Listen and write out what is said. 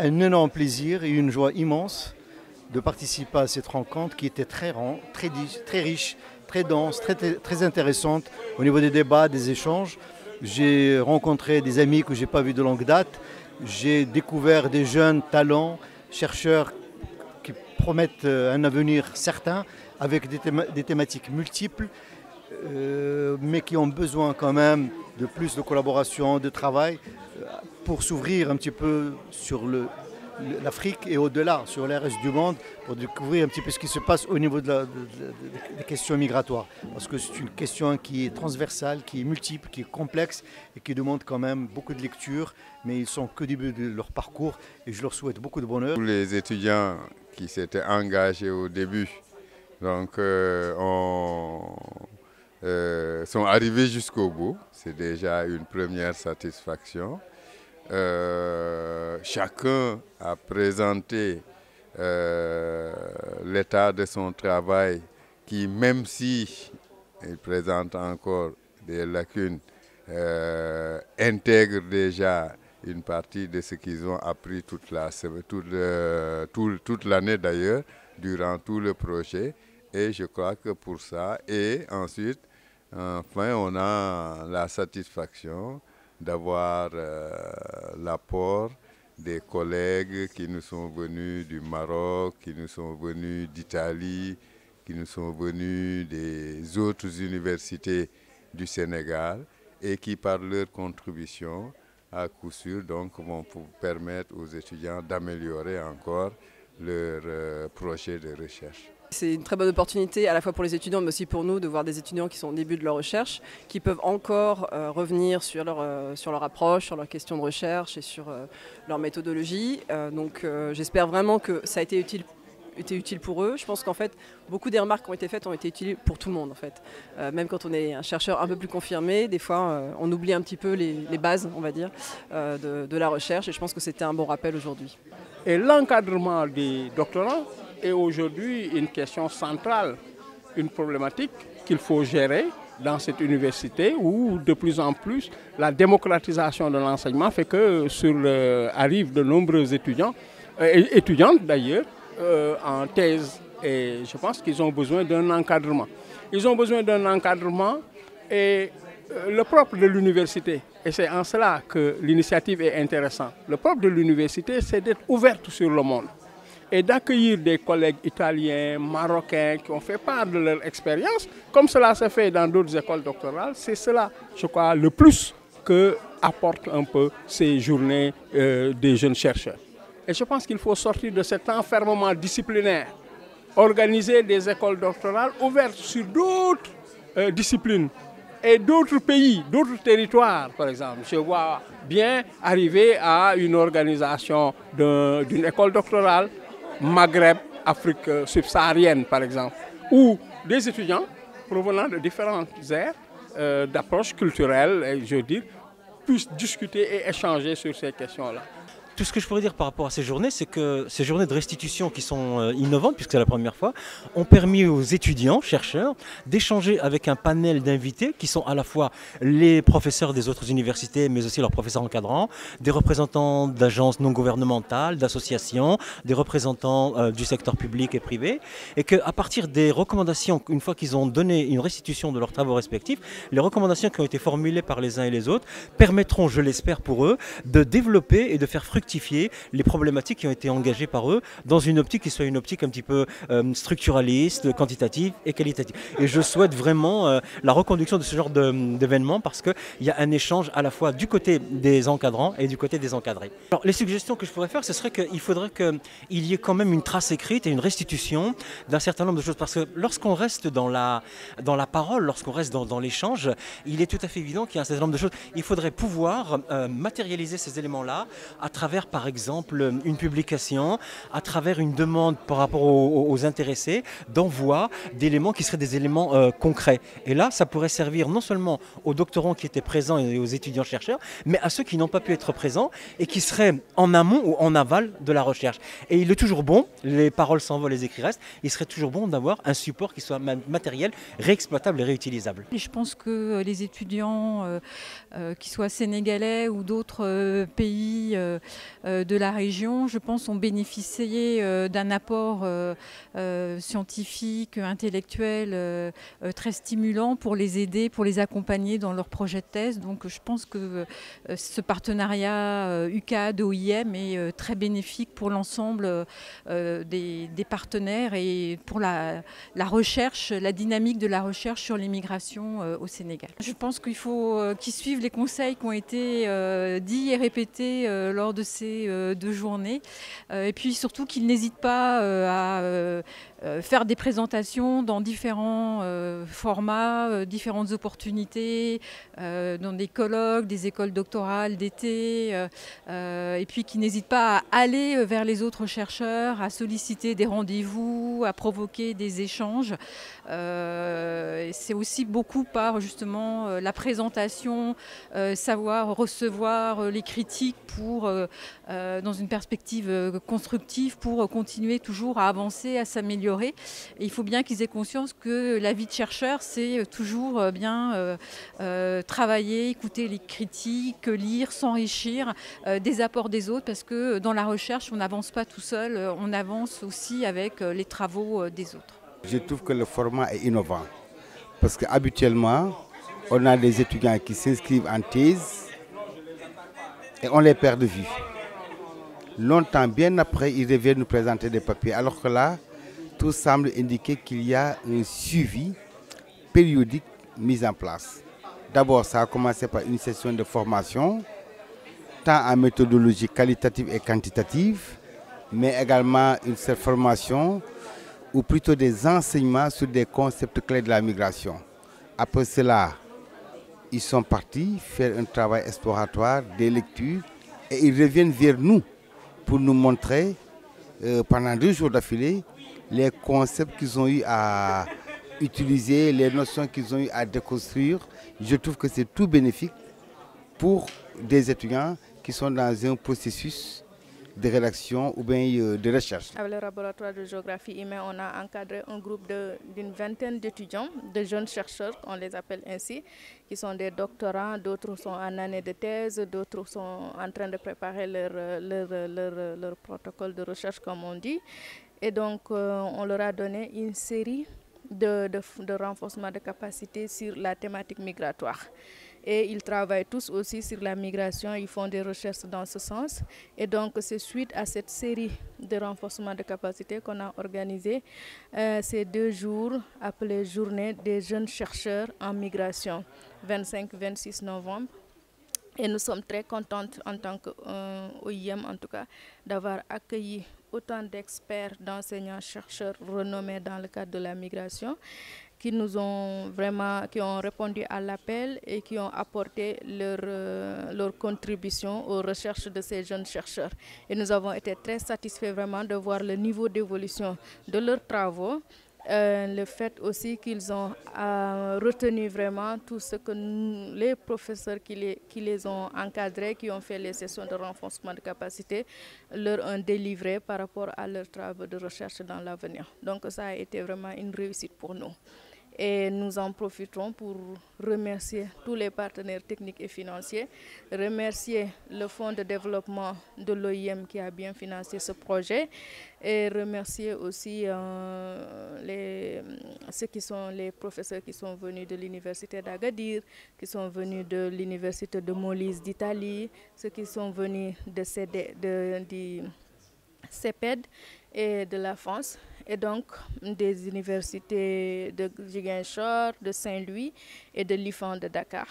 un énorme plaisir et une joie immense de participer à cette rencontre qui était très riche, très dense, très intéressante au niveau des débats, des échanges. J'ai rencontré des amis que je n'ai pas vus de longue date. J'ai découvert des jeunes talents, chercheurs qui promettent un avenir certain avec des thématiques multiples, mais qui ont besoin quand même de plus de collaboration, de travail pour s'ouvrir un petit peu sur l'Afrique et au-delà, sur le reste du monde, pour découvrir un petit peu ce qui se passe au niveau des questions migratoires. Parce que c'est une question qui est transversale, qui est multiple, qui est complexe et qui demande quand même beaucoup de lecture, mais ils sont qu'au début de leur parcours et je leur souhaite beaucoup de bonheur. Tous les étudiants qui s'étaient engagés au début, donc sont arrivés jusqu'au bout. C'est déjà une première satisfaction. Chacun a présenté l'état de son travail qui, même si il présente encore des lacunes, intègre déjà une partie de ce qu'ils ont appris toute l'année d'ailleurs, durant tout le projet. Et je crois que pour ça, et ensuite, enfin, on a la satisfaction d'avoir l'apport des collègues qui nous sont venus du Maroc, qui nous sont venus d'Italie, qui nous sont venus des autres universités du Sénégal et qui, par leur contribution, à coup sûr, donc, vont permettre aux étudiants d'améliorer encore leur projet de recherche. C'est une très bonne opportunité à la fois pour les étudiants mais aussi pour nous de voir des étudiants qui sont au début de leur recherche, qui peuvent encore revenir sur leur approche, sur leurs questions de recherche et sur leur méthodologie. Donc j'espère vraiment que ça a été utile pour eux. Je pense qu'en fait, beaucoup des remarques qui ont été faites ont été utiles pour tout le monde en fait. Même quand on est un chercheur un peu plus confirmé, des fois on oublie un petit peu les bases, on va dire, de la recherche et je pense que c'était un bon rappel aujourd'hui. Et l'encadrement des doctorants est aujourd'hui une question centrale, une problématique qu'il faut gérer dans cette université où de plus en plus la démocratisation de l'enseignement fait que arrivent de nombreux étudiants, étudiantes d'ailleurs, en thèse. Et je pense qu'ils ont besoin d'un encadrement. Ils ont besoin d'un encadrement et le propre de l'université, et c'est en cela que l'initiative est intéressante, le propre de l'université c'est d'être ouverte sur le monde et d'accueillir des collègues italiens, marocains qui ont fait part de leur expérience, comme cela se fait dans d'autres écoles doctorales. C'est cela, je crois, le plus que apportent un peu ces journées des jeunes chercheurs. Et je pense qu'il faut sortir de cet enfermement disciplinaire, organiser des écoles doctorales ouvertes sur d'autres disciplines et d'autres pays, d'autres territoires, par exemple. Je vois bien arriver à une organisation d'une école doctorale Maghreb, Afrique subsaharienne, par exemple, où des étudiants provenant de différentes aires d'approche culturelle, et je veux dire, puissent discuter et échanger sur ces questions-là. Tout ce que je pourrais dire par rapport à ces journées, c'est que ces journées de restitution qui sont innovantes, puisque c'est la première fois, ont permis aux étudiants, chercheurs, d'échanger avec un panel d'invités qui sont à la fois les professeurs des autres universités, mais aussi leurs professeurs encadrants, des représentants d'agences non gouvernementales, d'associations, des représentants du secteur public et privé, et qu'à partir des recommandations, une fois qu'ils ont donné une restitution de leurs travaux respectifs, les recommandations qui ont été formulées par les uns et les autres permettront, je l'espère pour eux, de développer et de faire fructifier les problématiques qui ont été engagées par eux dans une optique qui soit une optique un petit peu structuraliste, quantitative et qualitative. Et je souhaite vraiment la reconduction de ce genre d'événements parce qu'il y a un échange à la fois du côté des encadrants et du côté des encadrés. Alors, les suggestions que je pourrais faire, ce serait qu'il faudrait qu'il y ait quand même une trace écrite et une restitution d'un certain nombre de choses. Parce que lorsqu'on reste dans la parole, lorsqu'on reste dans l'échange, il est tout à fait évident qu'il y a un certain nombre de choses. Il faudrait pouvoir matérialiser ces éléments-là à travers par exemple une publication, à travers une demande par rapport aux intéressés d'envoi d'éléments qui seraient des éléments concrets. Et là, ça pourrait servir non seulement aux doctorants qui étaient présents et aux étudiants-chercheurs, mais à ceux qui n'ont pas pu être présents et qui seraient en amont ou en aval de la recherche. Et il est toujours bon, les paroles s'envolent, les écrits restent, il serait toujours bon d'avoir un support qui soit matériel, réexploitable et réutilisable. Je pense que les étudiants, qui soient sénégalais ou d'autres pays, de la région, je pense, ont bénéficié d'un apport scientifique, intellectuel très stimulant pour les aider, pour les accompagner dans leur projet de thèse. Donc je pense que ce partenariat UCAD-OIM est très bénéfique pour l'ensemble des partenaires et pour la recherche, la dynamique de la recherche sur l'immigration au Sénégal. Je pense qu'il faut qu'ils suivent les conseils qui ont été dits et répétés lors de ces 2 journées. Et puis surtout qu'ils n'hésitent pas à faire des présentations dans différents formats, différentes opportunités, dans des colloques, des écoles doctorales d'été, et puis qui n'hésitent pas à aller vers les autres chercheurs, à solliciter des rendez-vous, à provoquer des échanges. C'est aussi beaucoup par justement la présentation, savoir recevoir les critiques pour, dans une perspective constructive pour continuer toujours à avancer, à s'améliorer. Et il faut bien qu'ils aient conscience que la vie de chercheur, c'est toujours bien travailler, écouter les critiques, lire, s'enrichir des apports des autres, parce que dans la recherche, on n'avance pas tout seul, on avance aussi avec les travaux des autres. Je trouve que le format est innovant, parce qu'habituellement, on a des étudiants qui s'inscrivent en thèse et on les perd de vue. Longtemps, bien après, ils reviennent nous présenter des papiers, alors que là, tout semble indiquer qu'il y a un suivi périodique mis en place. D'abord, ça a commencé par une session de formation, tant en méthodologie qualitative et quantitative, mais également une formation ou plutôt des enseignements sur des concepts clés de la migration. Après cela, ils sont partis faire un travail exploratoire, des lectures, et ils reviennent vers nous pour nous montrer pendant 2 jours d'affilée les concepts qu'ils ont eu à utiliser, les notions qu'ils ont eu à déconstruire. Je trouve que c'est tout bénéfique pour des étudiants qui sont dans un processus de rédaction ou bien de recherche. Avec le laboratoire de géographie humaine, on a encadré un groupe d'une vingtaine d'étudiants, de jeunes chercheurs, on les appelle ainsi, qui sont des doctorants, d'autres sont en année de thèse, d'autres sont en train de préparer leur protocole de recherche, comme on dit. Et donc, on leur a donné une série de renforcement de capacité sur la thématique migratoire. Et ils travaillent tous aussi sur la migration, ils font des recherches dans ce sens. Et donc, c'est suite à cette série de renforcement de capacité qu'on a organisé ces 2 jours appelés Journée des jeunes chercheurs en migration, 25-26 novembre. Et nous sommes très contentes en tant qu'OIM, en tout cas, d'avoir accueilli autant d'experts, d'enseignants-chercheurs renommés dans le cadre de la migration, qui ont répondu à l'appel et qui ont apporté leur contribution aux recherches de ces jeunes chercheurs. Et nous avons été très satisfaits vraiment de voir le niveau d'évolution de leurs travaux. Le fait aussi qu'ils ont retenu vraiment tout ce que les professeurs qui les ont encadrés, qui ont fait les sessions de renforcement de capacité, leur ont délivré par rapport à leurs travaux de recherche dans l'avenir. Donc ça a été vraiment une réussite pour nous. Et nous en profitons pour remercier tous les partenaires techniques et financiers, remercier le Fonds de développement de l'OIM qui a bien financé ce projet et remercier aussi ceux qui sont les professeurs qui sont venus de l'Université d'Agadir, qui sont venus de l'Université de Molise d'Italie, ceux qui sont venus de CEPED et de la France, et donc des universités de Ziguinchor, de Saint-Louis et de l'IFAN de Dakar.